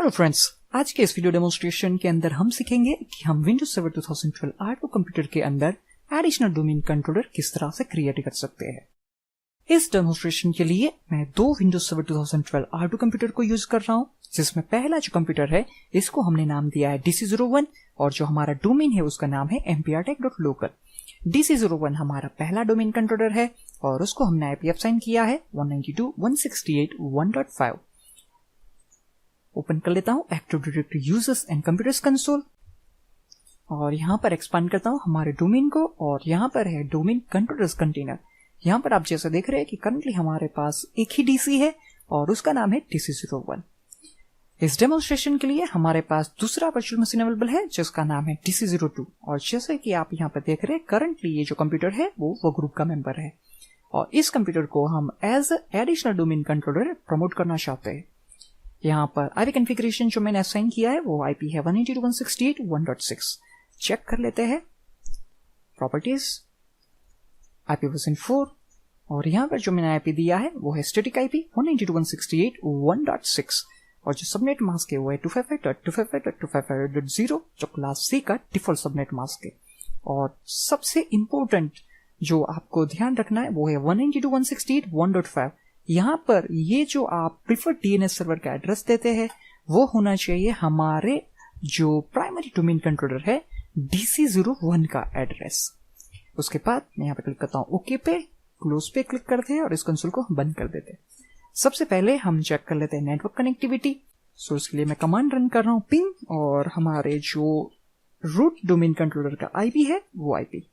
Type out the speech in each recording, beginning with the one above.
Hello friends, आज के इस वीडियो डेमोन्स्ट्रेशन के अंदर हम सीखेंगे कि हम विंडोज सर्वर 2012 R2 कंप्यूटर के अंदर एडिशनल डोमेन कंट्रोलर किस तरह से क्रिएट कर सकते हैं। इस डेमोन्स्ट्रेशन के लिए मैं दो विंडोज सर्वर 2012 R2 कंप्यूटर को यूज कर रहा हूं, जिसमें पहला जो कंप्यूटर है इसको हमने नाम दिया है DC01 और जो हमारा डोमेन है उसका नाम है mprtech.local। DC01 हमारा पहला डोमेन कंट्रोलर है और उसको हमने आईपी असाइन किया है 192.168.1.5। ओपन कर लेता हूं active directory users and computers console और यहां पर एक्सपांड करता हूं हमारे डोमेन को और यहां पर है डोमेन कंट्रोलर्स कंटेनर। यहां पर आप जैसा देख रहे हैं कि करंटली हमारे पास एक ही डीसी है और उसका नाम है DC01। इस डेमोन्स्ट्रेशन के लिए हमारे पास दूसरा वर्चुअल मशीन अवेलेबल है जिसका नाम है DC02 और जैसे कि आप यहां पर देख रहे हैं करंटली ये जो कंप्यूटर है वो ग्रुप का मेंबर है और इस कंप्यूटर को हम as additional domain controller promote करना चाहते हैं। यहाँ पर आईपी कॉन्फ़िगरेशन जो मैंने असाइन किया है वो आईपी है 192.168.1.6। चेक कर लेते हैं प्रॉपर्टीज, आईपी वर्जन 4 और यहाँ पर जो मैंने आईपी दिया है वो है स्टैटिक आईपी 192.168.1.6 और जो सबनेट मास्क है वो है 255.255.255.0 जो क्लास C का डिफॉल्ट सबनेट मास्क है। और सबसे इंपॉर्टेंट जो आपको ध्यान रखना है वो है 192.168.1.5। यहाँ पर ये जो आप प्रिफर्ड डीएनएस सर्वर का एड्रेस देते हैं वो होना चाहिए हमारे जो प्राइमरी डोमेन कंट्रोलर है DC01 का एड्रेस। उसके बाद मैं यहाँ पे क्लिक करता हूँ ओके पे, क्लोज पे क्लिक करते हैं और इस कंसोल को बंद कर देते हैं। सबसे पहले हम चेक कर लेते हैं नेटवर्क कनेक्टिविटी। सो इसके लिए मैं कमांड रन कर रहा हूँ पिंग और हमारे जो रूट डोमेन कंट्रोलर का आईपी है वो आईपी।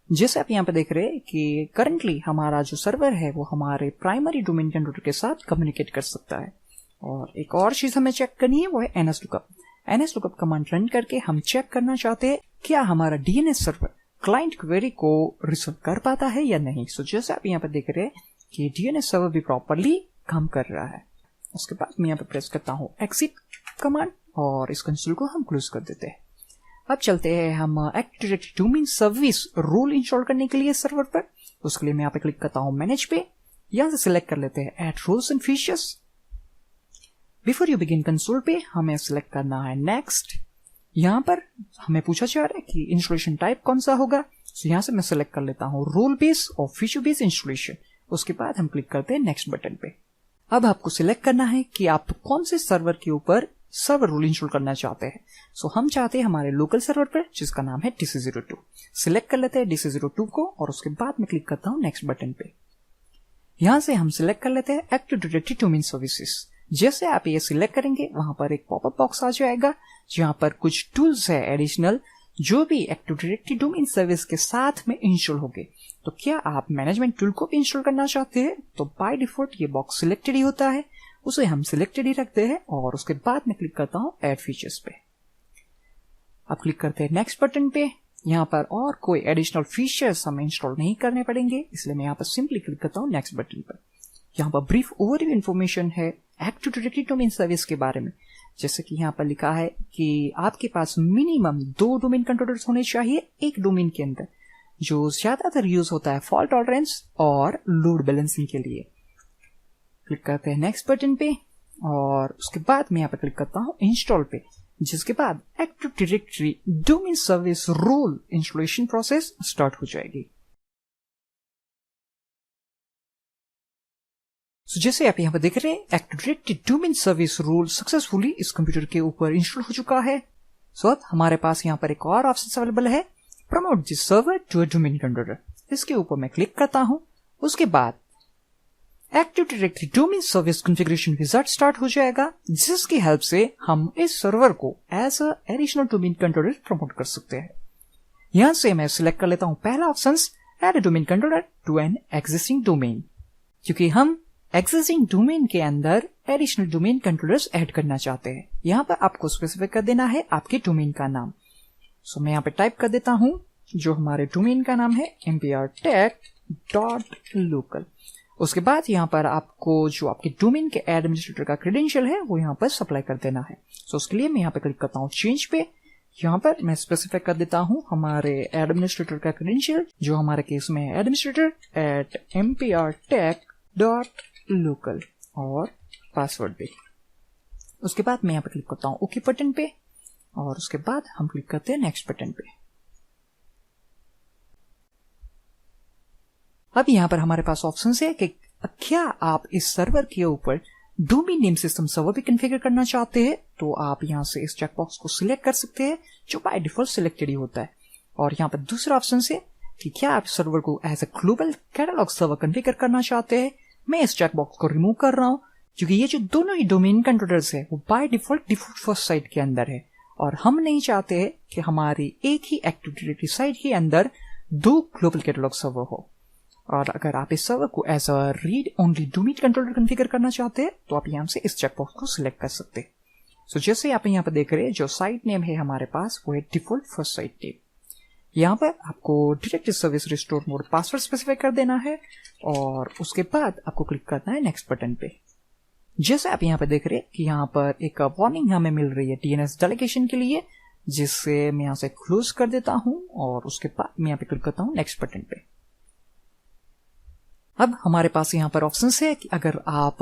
जैसे आप यहाँ पे देख रहे हैं कि करंटली हमारा जो सर्वर है वो हमारे प्राइमरी डोमेन कंट्रोलर के साथ कम्युनिकेट कर सकता है। और एक और चीज हमें चेक करनी है वो है nslookup। nslookup कमांड रन करके हम चेक करना चाहते हैं क्या हमारा डीएनएस सर्वर क्लाइंट क्वेरी को रिजॉल्व कर पाता है या नहीं। सो जैसे आप यहाँ पे देख रहे हैं कि डीएनएस सर्वर भी प्रॉपरली काम कर रहा है। उसके बाद मैं यहाँ पे प्रेस करता हूँ एक्सिट कमांड और इस कंसोल को हम क्लोज कर देते हैं। अब चलते हैं हम active directory domain service role install करने के लिए सर्वर पर। उसके लिए मैं यहाँ पे क्लिक करता हूँ मैनेज पे, यहाँ से सिलेक्ट कर लेते हैं add roles and features. Before you begin console पे हमें सिलेक्ट करना है नेक्स्ट। यहाँ पर हमें पूछा जा रहा है कि इंस्टॉलेशन टाइप कौन सा होगा, तो यहाँ से मैं सिलेक्ट कर लेता हूँ रोल बेस और फीचर बेस इंस्टॉलेशन। उसके बाद हम क्लिक करते हैं नेक्स्ट बटन पे। अब आपको सिलेक्ट करना है कि आप कौन से सर्वर के ऊपर सर्वर रोल इंस्टॉल करना चाहते हैं। सो हम चाहते हैं हमारे लोकल सर्वर पर जिसका नाम है DC02। सिलेक्ट कर लेते हैं DC02 को और उसके बाद मैं क्लिक करता हूँ नेक्स्ट बटन पे। यहां से हम सिलेक्ट कर लेते हैं एक्टिव डायरेक्टरी डोमेन सर्विसेज। जैसे आप ये सिलेक्ट करेंगे वहां पर एक पॉपअप बॉक्स आ जाएगा जहां पर कुछ टूल्स है एडिशनल जो भी एक्टिव डायरेक्टरी डोमेन सर्विस के साथ में इंस्टॉल होंगे। तो क्या आप मैनेजमेंट टूल को भी इंस्टॉल करना चाहते हैं तो बाय डिफॉल्ट ये बॉक्स सिलेक्टेड ही होता है, उसे हम सिलेक्टेड ही रखते हैं और उसके बाद मैं क्लिक करता हूं ऐड फीचर्स पे। अब क्लिक करते हैं नेक्स्ट बटन पे। यहाँ पर और कोई एडिशनल फीचर्स हमें इंस्टॉल नहीं करने पड़ेंगे, इसलिए मैं यहाँ पर सिंपली क्लिक करता हूँ नेक्स्ट बटन पर। यहाँ पर ब्रीफ ओवरव्यू इन्फॉर्मेशन है एक्टिव डायरेक्टरी डोमेन सर्विस के बारे में। जैसे कि यहाँ पर लिखा है कि आपके पास मिनिमम 2 डोमेन कंट्रोलर्स होने चाहिए एक डोमेन के अंदर, जो ज्यादातर यूज होता है फॉल्ट टॉलरेंस और लोड बैलेंसिंग के लिए। क्लिक करते हैं नेक्स्ट बटन पे और उसके बाद मैं यहाँ पे क्लिक करता हूँ इंस्टॉल पे, जिसके बाद active directory domain service role installation process start हो जाएगी। So, जैसे आप यहाँ पे देख रहे हैं active directory domain service role successfully इस कंप्यूटर के ऊपर इंस्टॉल हो चुका है। सो अब हमारे पास यहाँ पर एक और ऑप्शन अवेलेबल है promote this server to a domain controller. इसके ऊपर मैं क्लिक करता हूँ। उसके बाद active directory domain service configuration wizard start हो जाएगा जिसकी हेल्प से हम इस सर्वर को as a additional domain controller promote कर सकते हैं। यहां से मैं सिलेक्ट कर लेता हूं पहला option add a domain controller to an existing domain, क्योंकि हम एग्जिस्टिंग डोमेन के अंदर एडिशनल डोमेन कंट्रोलर्स ऐड करना चाहते हैं। यहाँ पर आपको स्पेसिफाई कर देना है आपके डोमेन का नाम। सो मैं यहाँ पे टाइप कर देता हूं जो हमारे डोमेन का नाम है mprtech.local। उसके बाद यहाँ पर आपको जो आपके डोमेन के एडमिनिस्ट्रेटर का क्रेडेंशियल है वो यहाँ पर सप्लाई कर देना है। सो उसके लिए मैं यहाँ पे क्लिक करता हूँ चेंज पे। यहाँ पर मैं स्पेसिफाई कर देता हूँ हमारे एडमिनिस्ट्रेटर का क्रेडेंशियल जो हमारे केस में है administrator@mprtech.local और पासवर्ड भी। उसके बाद मैं यहाँ पे क्लिक करता हूँ ओके बटन पे और उसके बाद हम क्लिक करते हैं नेक्स्ट बटन पे। अब यहाँ पर हमारे पास ऑप्शन है कि क्या आप इस सर्वर के ऊपर डोमेन नेम सिस्टम सर्वर भी कॉन्फ़िगर करना चाहते हैं, तो आप यहाँ से इस चेकबॉक्स को सिलेक्ट कर सकते हैं जो बाय डिफॉल्ट सिलेक्टेड ही होता है। और यहाँ पर दूसरा ऑप्शन है कि क्या आप सर्वर को as a global catalog server configure करना चाहते हैं। मैं इस चेकबॉक्स को रिमूव कर रहा हूँ क्योंकि ये जो दोनों ही डोमेन कंट्रोलर्स है वो बाय डिफॉल्ट फर्स्ट साइट के अंदर है और हम नहीं चाहते हैं कि हमारी एक ही एक्टिव डायरेक्टरी साइट के अंदर दो ग्लोबल कैटलॉग सर्वर हो। और अगर आप इस सर्वर को as a read only domain controller configure करना चाहते हैं तो आप यहाँ से इस चेकबॉक्स को सिलेक्ट कर सकते हैं। सो जैसे आप यहाँ पर देख रहे हैं जो साइट नेम है हमारे पास वो है डिफॉल्ट फर्स्ट साइट नेम। यहाँ पर आपको directory service restore mode password specify कर देना है और उसके बाद आपको क्लिक करना है नेक्स्ट बटन पे। जैसे आप यहाँ पे देख रहे हैं कि यहाँ पर एक वार्निंग हमें मिल रही है DNS डेलीगेशन के लिए, जिससे मैं यहाँ से क्लोज कर देता हूँ और उसके बाद मैं यहाँ पे क्लिक करता हूँ नेक्स्ट बटन पे। अब हमारे पास यहाँ पर ऑप्शन है कि अगर आप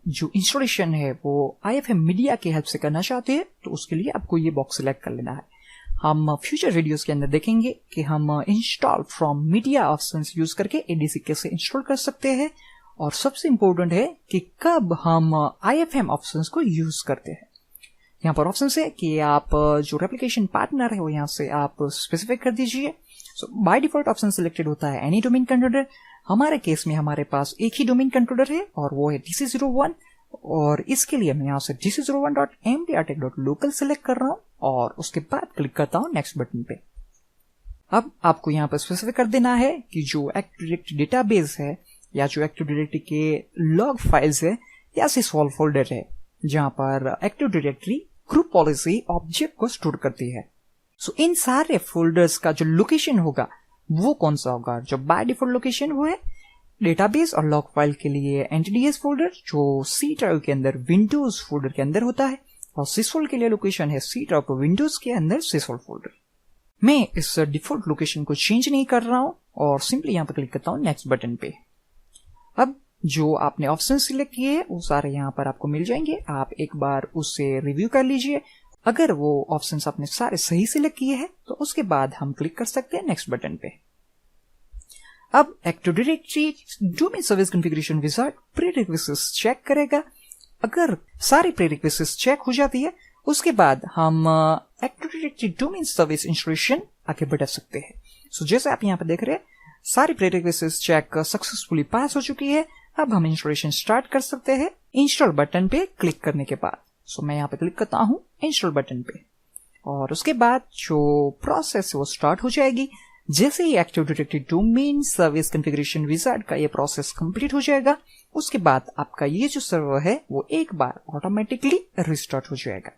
जो इंस्टॉलेशन है वो IFM मीडिया की हेल्प से करना चाहते हैं तो उसके लिए आपको ये बॉक्स सिलेक्ट कर लेना है। हम फ्यूचर वीडियोस के अंदर देखेंगे कि हम install from media options use करके ADC कैसे इंस्टॉल कर सकते हैं और सबसे इंपॉर्टेंट है कि कब हम IFM ऑप्शंस को यूज करते हैं। यहाँ पर ऑप्शन है कि आप जो रेप्लिकेशन पार्टनर है वो यहाँ से आप स्पेसिफाई कर दीजिए। सो बाय डिफॉल्ट ऑप्शन सिलेक्टेड होता है एनी डोमेन कंट्रोलर। हमारे केस में हमारे पास एक ही डोमेन कंट्रोलर है और वो है DC01 और इसके लिए मैं यहाँ से dc01.mprtech.local सिलेक्ट कर रहा हूँ और उसके बाद क्लिक करता हूँ नेक्स्ट बटन पे। अब आपको यहाँ पर स्पेसिफाई कर देना है कि जो एक्टिव डायरेक्टरी डेटाबेस है या जो एक्टिव डायरेक्टरी के लॉग फाइल्स है या सिसोल फोल्डर है जहां पर active directory group policy object को स्टोर करती है। सो इन सारे फोल्डर्स का जो लोकेशन होगा वो कौन सा होगा, जो बाय डिफॉल्ट लोकेशन वो है डेटाबेस और लॉग फाइल के लिए NTDS फोल्डर जो C ड्राइव के अंदर विंडोज फोल्डर के अंदर होता है और सिसोल के लिए लोकेशन है C ड्राइव विंडोज के अंदर सिसोल फोल्डर। मैं इस डिफॉल्ट लोकेशन को चेंज नहीं कर रहा हूं और सिंपली यहां पर क्लिक करता हूं नेक्स्ट बटन पे। अब जो आपने ऑप्शन सिलेक्ट किए हैं वो सारे यहाँ पर आपको मिल जाएंगे, आप एक बार उससे रिव्यू कर लीजिए। अगर वो ऑप्शंस आपने सारे सही सिलेक्ट किए हैं तो उसके बाद हम क्लिक कर सकते हैं नेक्स्ट बटन पे। अब active directory domain service configuration wizard prerequisites check करेगा। अगर सारी प्रीरिक्विजिट्स चेक हो जाती है उसके बाद हम active directory domain service installation आगे बढ़ा सकते हैं। सो जैसे आप यहाँ पे देख रहे हैं सारी प्रीरिक्विजिट्स चेक सक्सेसफुली पास हो चुकी है। अब हम इंस्टॉलेशन स्टार्ट कर सकते हैं इंस्टॉल बटन पे क्लिक करने के बाद। सो मैं यहाँ पे क्लिक करता हूँ इंस्टॉल बटन पे और उसके बाद जो प्रोसेस है वो स्टार्ट हो जाएगी। जैसे ही active directory domain service configuration wizard का ये प्रोसेस कंप्लीट हो जाएगा उसके बाद आपका ये जो सर्वर है वो एक बार ऑटोमेटिकली रिस्टार्ट हो जाएगा।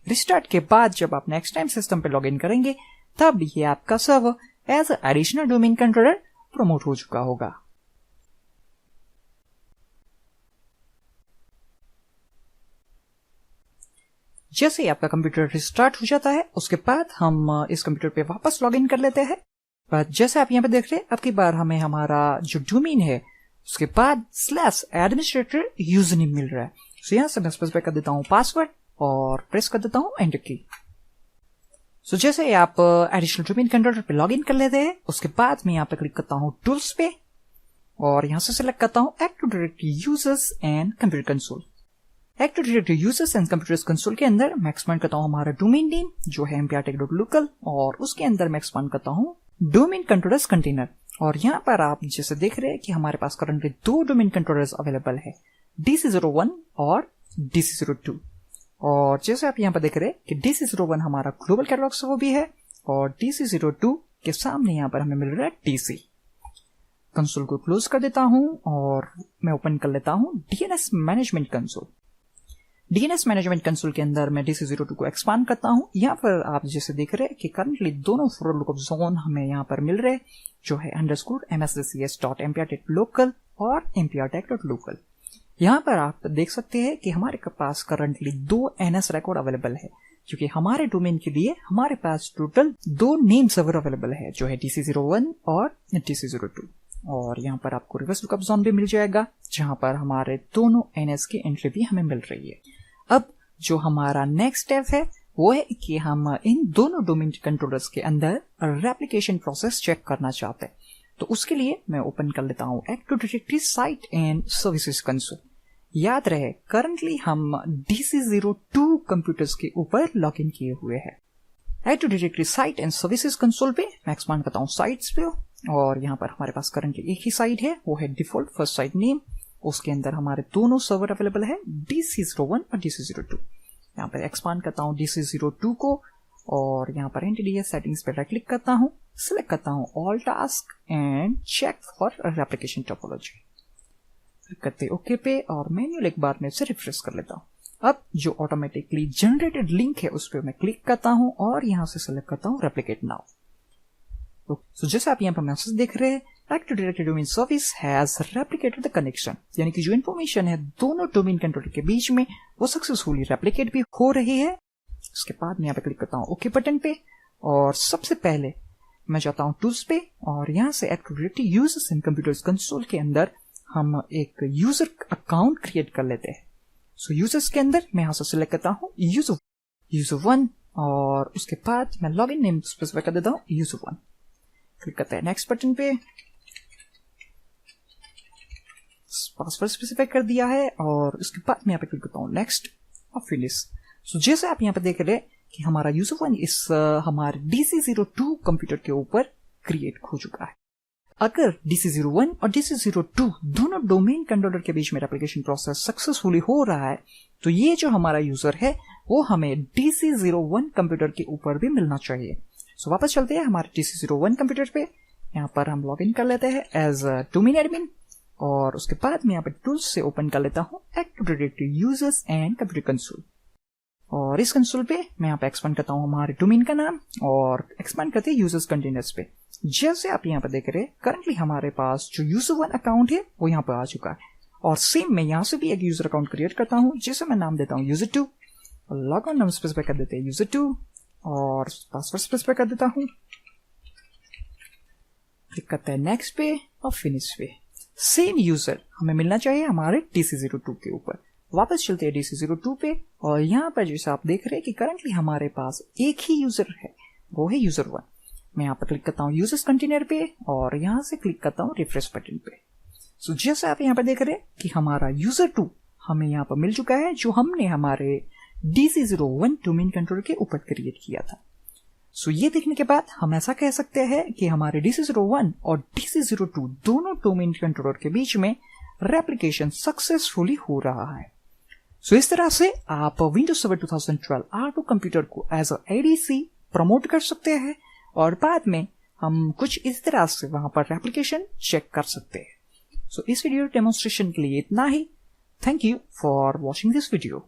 रिस्टार्ट के बाद जब आप नेक्स्ट टाइम सिस्टम पे लॉग इन करेंगे तब ये आपका server as additional domain controller promote हो चुका होगा। जैसे ही आपका कंप्यूटर रिस्टार्ट हो जाता है उसके बाद हम इस कंप्यूटर पे वापस लॉग इन कर लेते हैं। पर जैसे आप यहाँ पे देख रहे हैं आपकी बार हमें हमारा जो डोमेन है उसके बाद /administrator यूजरनेम मिल रहा है। सो यहाँ से मैं स्पेसिफाई कर देता हूँ पासवर्ड और प्रेस कर देता हूँ एंटर की। सो जैसे ही आप एडिशनल डोमेन कंट्रोलर पे लॉग इन कर लेते हैं उसके बाद मैं यहाँ पे क्लिक करता हूँ टूल्स पे और यहाँ से सिलेक्ट करता हूँ active directory users and computer console. Active directory users and computer console के अंदर मैं एक्सपांड करता हूँ हमारा डोमेन नेम जो है mprtech.local और उसके अंदर मैं एक्सपांड करता हूँ डोमेन कंट्रोलर्स कंटेनर। और यहाँ पर आप जैसे देख रहे हैं कि हमारे पास करंटली दो डोमेन कंट्रोलर्स अवेलेबल है DC01 और DC02। और जैसे आप यहाँ पर देख रहे हैं कि DC01 हमारा ग्लोबल कैटलॉग सर्वर भी है और DC02 के सामने यहाँ पर हमें मिल रहा है DC। कंसोल को क्लोज कर देता हूँ और मैं ओपन कर लेता हूँ DNS management console. DNS management console के अंदर मैं DC02 को एक्सपांड करता हूँ। यहाँ पर आप जैसे देख रहे हैं कि करंटली दोनों फॉर लुकअप जोन हमें यहाँ पर मिल रहे हैं जो है _mscs.mprtech.local और mprtech.local। यहाँ पर आप देख सकते हैं कि हमारे पास करंटली 2 NS रिकॉर्ड अवेलेबल है क्योंकि हमारे डोमेन के लिए हमारे पास टोटल 2 नेम सर्वर अवेलेबल है जो है DC01 और DC02। और यहाँ पर आपको रिवर्स लुकअप जोन भी मिल जाएगा जहां पर हमारे दोनों NS की एंट्री भी हमें मिल रही है। अब जो हमारा नेक्स्ट स्टेप है वो है कि हम इन दोनों डोमेन कंट्रोलर्स के अंदर रेप्लिकेशन प्रोसेस चेक करना चाहते हैं। तो उसके लिए मैं ओपन कर लेता हूं active directory site and services console. याद रहे करंटली हम DC02 कंप्यूटर्स के ऊपर लॉगिन किए हुए हैं। Active directory site and services console पे मैं एक्सपांड करता हूँ साइट्स पे, और यहाँ पर हमारे पास करंटली एक ही साइट है, वो है डिफॉल्ट फर्स्ट साइट नेम। उसके अंदर हमारे दोनों सर्वर अवेलेबल है, DC01 और DC02। यहाँ पर एक्सपांड करता हूँ DC02 को, और यहाँ पर एंटिटी सेटिंग्स पे राइट क्लिक करता हूँ, सिलेक्ट करता हूँ all task and check for replication topology. Click करते ओके पे, और मैन्युअल एक बार में से रिफ्रेश कर लेता हूँ। अब जो ऑटोमेटिकली जनरेटेड लिंक है उस पर मैं क्लिक करता हूँ और यहाँ से सिलेक्ट करता हूँ रेप्लिकेट नाउ। तो जैसे आप यहाँ पर मैसेज देख रहे हैं, active directory domain service has replicated the connection, यानी कि जो इन्फॉर्मेशन है दोनों डोमेन कंट्रोलर के बीच में वो सक्सेसफुली रेप्लिकेट भी हो रही है। उसके बाद मैं यहाँ पे क्लिक करता हूँ ओके बटन पे, और सबसे पहले मैं जाता हूँ टूल्स पे, और यहाँ से active directory users and computers console के अंदर हम एक यूजर अकाउंट क्रिएट कर लेते हैं। सो यूजर्स के अंदर मैं यहाँ से सिलेक्ट करता हूँ यूजर 1, और उसके बाद मैं लॉगिन नेम स्पेसिफाई कर देता हूँ यूजर 1। क्लिक करते हैं नेक्स्ट बटन पे, पासवर्ड स्पेसिफाई कर दिया है, और उसके बाद मैं यहाँ पे क्लिक करता हूँ नेक्स्ट और फिनिश। सो जैसे आप यहाँ पे देख रहे हैं कि हमारा यूजर 1 इस हमारे DC02 कंप्यूटर के ऊपर क्रिएट हो चुका है। अगर DC01 और DC02 दोनों डोमेन कंट्रोलर के बीच में रेप्लिकेशन प्रोसेस सक्सेसफुली हो रहा है, तो ये जो हमारा यूजर है वो हमें DC01 कंप्यूटर के ऊपर भी मिलना चाहिए। सो वापस चलते हैं हमारे DC01 कंप्यूटर पे, यहाँ पर हम लॉग इन कर लेते हैं एज डोमेन एडमिन, और उसके बाद मैं यहाँ पे टूल्स से ओपन कर लेता हूँ active directory users and computer console, और इस कंसोल पे मैं यहाँ पे एक्सपांड करता हूँ हमारे डोमेन का नाम, और एक्सपांड करते हैं यूजर्स कंटेनर्स पे। जैसे आप यहाँ पे देख रहे हैं करंटली हमारे पास जो यूजर 1 अकाउंट है वो यहाँ पे आ चुका है, और सेम मैं यहाँ से भी एक यूजर अकाउंट क्रिएट करता हूँ जिसे मैं नाम देता हूँ यूजर 2, और लॉग इन नाम स्पेसिफाई कर देते हैं यूजर 2, और पासवर्ड स्पेसिफाई कर देता हूँ। क्लिक करते हैं नेक्स्ट पे और फिनिश पे। सेम यूजर हमें मिलना चाहिए हमारे DC02 के ऊपर। वापस चलते हैं DC02 पे, और यहाँ पर जैसे आप देख रहे हैं कि करंटली हमारे पास एक ही यूजर है, वो है यूजर 1। मैं यहाँ पर क्लिक करता हूँ यूजर्स कंटेनर पे, और यहाँ से क्लिक करता हूँ रिफ्रेश बटन पे। सो जैसे आप यहाँ पर देख रहे हैं कि हमारा यूजर 2 हमें यहाँ पर मिल चुका है, जो हमने हमारे DC01 डोमेन कंट्रोलर के ऊपर क्रिएट किया था। सो ये देखने के बाद हम ऐसा कह सकते हैं कि हमारे DC01 और DC02 दोनों डोमेन कंट्रोलर के बीच में रेप्लिकेशन सक्सेसफुली हो रहा है। सो इस तरह से आप विंडोज सर्वर 2012 R2 कंप्यूटर को एज अ ADC प्रमोट कर सकते हैं, और बाद में हम कुछ इस तरह से वहां पर रेप्लिकेशन चेक कर सकते हैं। सो इस वीडियो डेमोन्स्ट्रेशन के लिए इतना ही। Thank you for watching this video.